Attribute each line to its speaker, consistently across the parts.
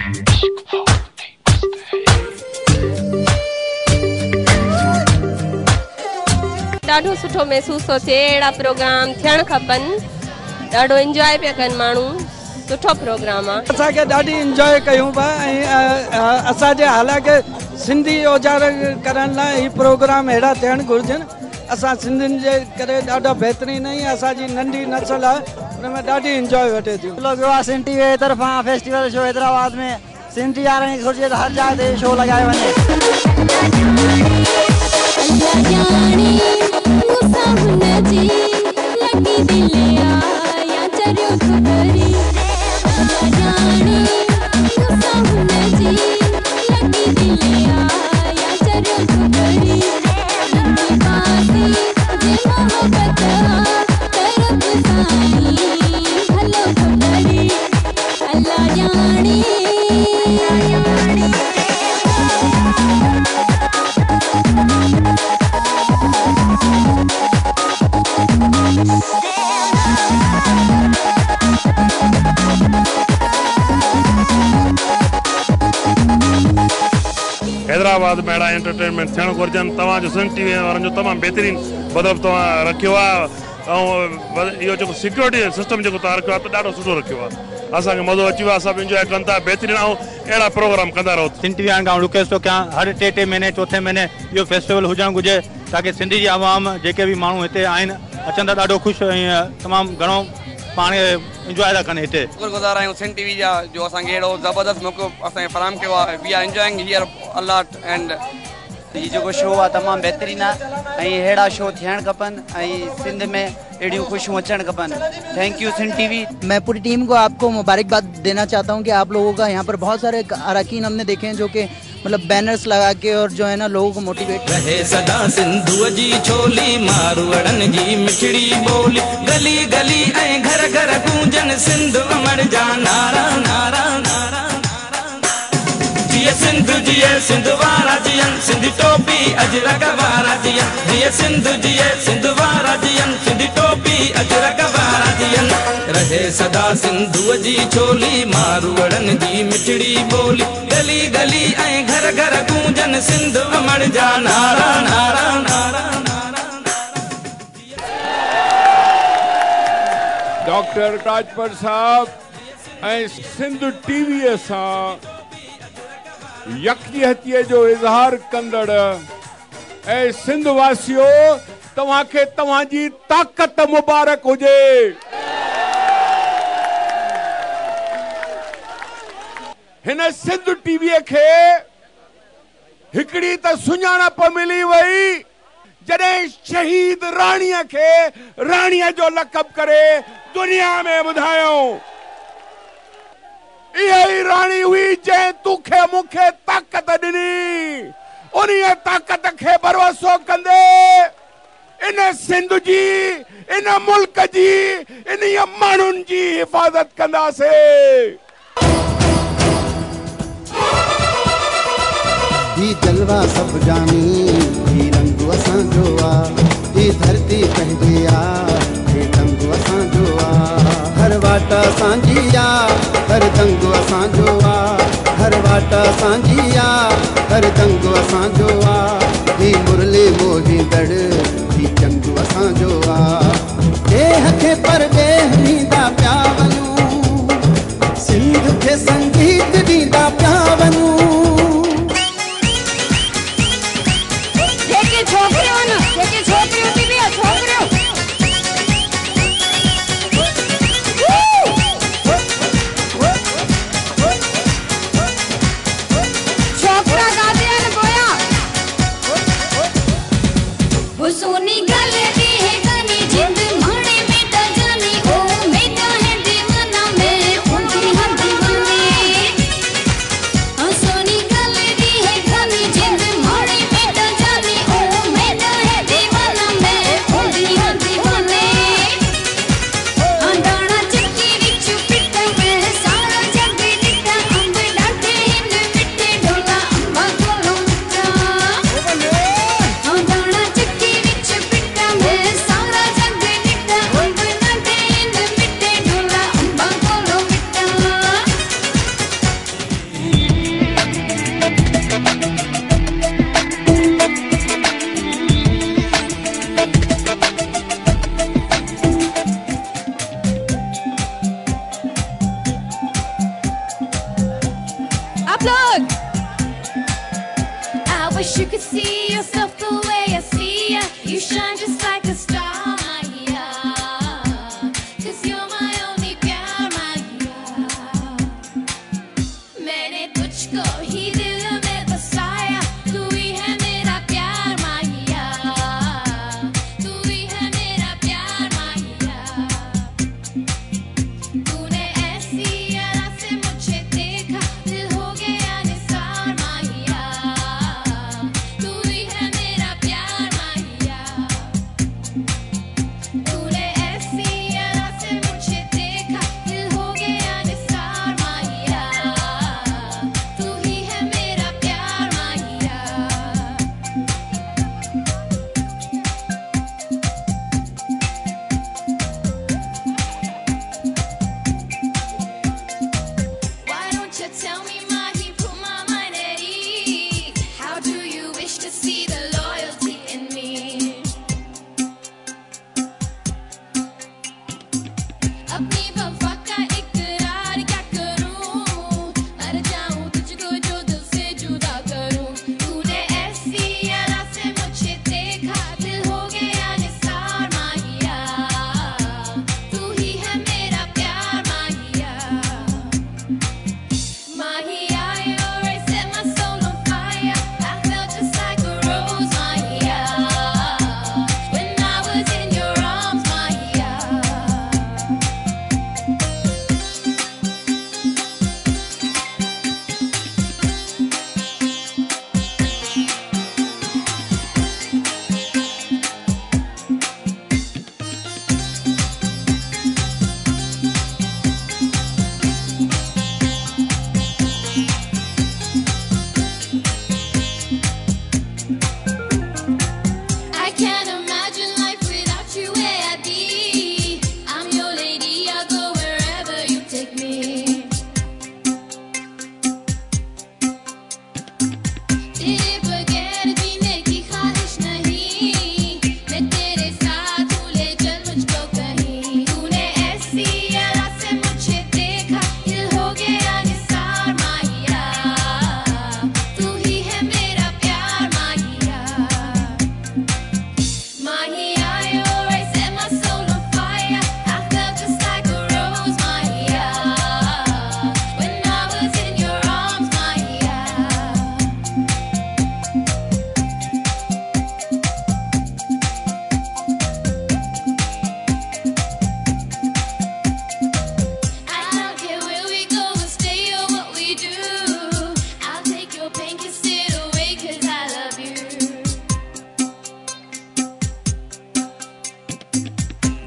Speaker 1: ॾाढो सुठो महसूस थो थिए। अहिड़ा प्रोग्राम थियण खपनि। ॾाढो इंजॉय पिया कनि माण्हू। सुठो प्रोग्राम आहे।
Speaker 2: असांखे ॾाढी इंजॉय कयूं पिया ऐं असांजे हालांकि सिंधी उजागर करण लाइ ही प्रोग्राम अहिड़ा थियणु घुरिजनि। असां सिंधियुनि जे करे ॾाढो बहितरीनु ऐं असांजी नंढी नस्ल आहे हुन में ॾाढी इंजॉय वठे थियूं।
Speaker 3: सिंध टीवी जे तरफ़ां फेस्टिवल शो हैदराबाद में सिंध टीवी वारनि खे घुरिजे त हर जाइ ते शो लॻायो
Speaker 4: हैदराबाद में अड़ा एंटरटेनमेंट थियण घुरिजनि। तव्हांजो सिंध टीवी वारनि जो तमामु बहितरीनु बदब तव्हां रखियो आहे ऐं इहो जेको सिक्योरिटी सिस्टम जेको तव्हां रखियो आहे त ॾाढो सुठो रखियो आहे। असांखे मज़ो अची वियो आहे। सभु इंजॉय कनि था। बहितरीनु ऐं अहिड़ा प्रोग्राम कंदा रहो।
Speaker 5: सिंध टीवी वारनि खां रिक्वेस्ट थो कयां हर टे महीने चौथे महीने इहो फेस्टिवल हुजणु घुरिजे ताकी सिंधी जी आवाम जेके बि माण्हू हिते आहिनि अचनि था ॾाढो ख़ुशि ऐं तमामु घणो पाण इंजॉय था कनि हिते।
Speaker 6: शुक्रगुज़ार आहियूं सिंध टीवी जा जो असांखे अहिड़ो ज़बरदस्त मौक़ो असांखे फराहम कयो आहे। We are enjoying here a lot and
Speaker 3: ये जो शो आहे तमामु बहितरीनु आहे ऐं अहिड़ा शो थियण खपनि ऐं सिंध में अहिड़ियूं ख़ुशियूं अचणु खपनि। Thank you Sindh TV.
Speaker 7: मैं पूरी टीम को आपको मुबारकबाद देना चाहता हूं कि आप लोगों का यहाँ पर बहुत सारे अरकान हमने देखे हैं जो कि मतलब बैनर्स लगा के और जो है ना लोगों को मोटिवेट
Speaker 8: रहे सदा सिंधु जी छोली मारवाड़न जी मिठड़ी बोली गली गली ऐं घर घर गूंजन सिंध अमर जा नारा नारा नारा जिए सिंध वारा जियन सिंधी टोपी अजरक वारा जियन जिए सिंध वारा जियन सिंधी टोपी अजरक वारा जियन रहे सदा सिंधु जी छोली मारवाड़न जी मिठड़ी बोली गली गली ऐं घर घर गूंजन सिंध अमर जा नारा नारा नारा
Speaker 9: डॉक्टर राजपर साहब ऐं सिंध टीवी सां यकजहतीअ जो इज़हार कंदड़ ऐं सिंध वासियो तव्हांखे तव्हांजी ताक़त मुबारक हुजे। हिन सिंध टीवीअ खे हिकिड़ी त सुञाणप मिली वई जॾहिं शहीद राणीअ खे राणीअ जो लक़ब करे दुनिया में ॿुधायूं। इहा ई राणी हुई जंहिं तोखे मूंखे ताक़त ॾिनी। उन ताक़त खे भरवसो कंदे इन सिंध जी इन मुल्क जी इन माण्हुनि जी हिफ़ाज़त कंदासीं।
Speaker 10: ही जलवा सब जानी ही रंग असांजो आहे ही धरती पंहिंजी आहे ही रंग असांजो आहे हर वाट असांजी आहे हर दंग असांजो आहे हर वाट असांजी आहे हर दंग असांजो आहे ही मुरली मोहींदड़ ही जंग असांजो आहे देह खे पर देह ॾींदा पिया वञूं सिंध खे संगीत ॾींदा पिया वञूं।
Speaker 11: look. I wish you could see yourself the way I see ya. You shine just like a star, Mahiya. 'Cause you're my only pyar, Mahiya. मैंने तुझको ही दिल में बसाया, तू ही है मेरा प्यार, Mahiya. तू ही है मेरा प्यार, Mahiya. तूने ऐसी अदा से मुझे देखा, दिल हो गया निसार, Mahiya. तू ही है मेरा प्यार, Mahiya. तूने ऐसी अदा से मुझे देखा, दिल हो गया निसार, Mahiya. तू ही है मेरा प्यार, Mahiya. Why don't you tell me, Mahi, put my mind at ease? How do you wish to see the loyalty in me? अपनी वफा का इकरार क्या करूं? मर जाऊं तुझको जो दिल से जुदा करूं. तूने ऐसी अदा से मुझे देखा, दिल हो गया निसार, Mahiya. तू ही है मेरा प्यार, Mahiya. Mahiya, you always set my soul on fire. I felt just like a rose, Mahiya. When I was in your arms, Mahiya. I can't imagine life without you, where I'd be. I'm your lady, I'll go wherever you take me. तेरे बगैर जीने की ख्वाहिश नहीं, मैं तेरे साथ हूँ, ले चल मुझको कहीं. तूने ऐसी अदा से मुझे देखा, दिल हो गया निसार, Mahiya. तू ही है मेरा प्यार, Mahiya. Mahiya, you always set my soul on fire. I felt just like a rose, Mahiya. When I was in your arms, Mahiya. I don't care where we go, we'll stay or what we do. I'll take your pain, kiss it away, 'cause I love you.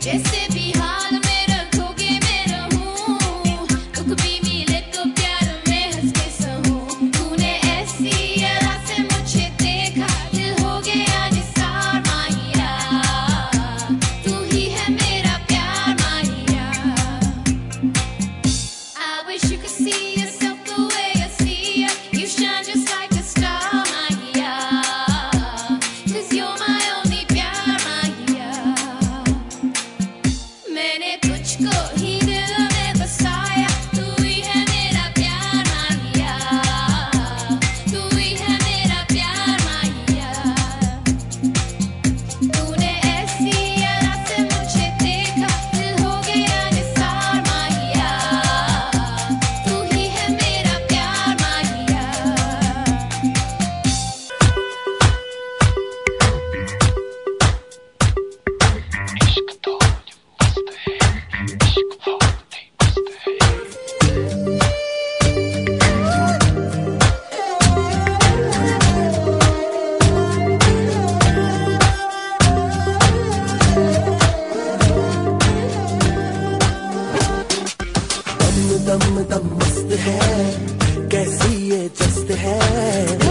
Speaker 11: जैसे भी हाल में रखोगे मैं रहूं, दुख भी मिले तो प्यार में हंस के सहूं. तूने ऐसी अदा से मुझे देखा, दिल हो गया निसार, Mahiya. तू ही है मेरा प्यार, Mahiya. I wish you could see yourself the way I see ya. You shine just like a star, Mahiya. 'Cause you're my only pyar, Mahiya. मैंने तुझको ही दिल में बसाया, तू ही है मेरा प्यार, Mahiya. तू ही है मेरा प्यार, Mahiya. तूने ऐसी अदा से मुझे देखा, दिल हो गया निसार, Mahiya. तू ही है मेरा प्यार, Mahiya.
Speaker 12: दम दम दम मस्त है, कैसी ये जस्त है.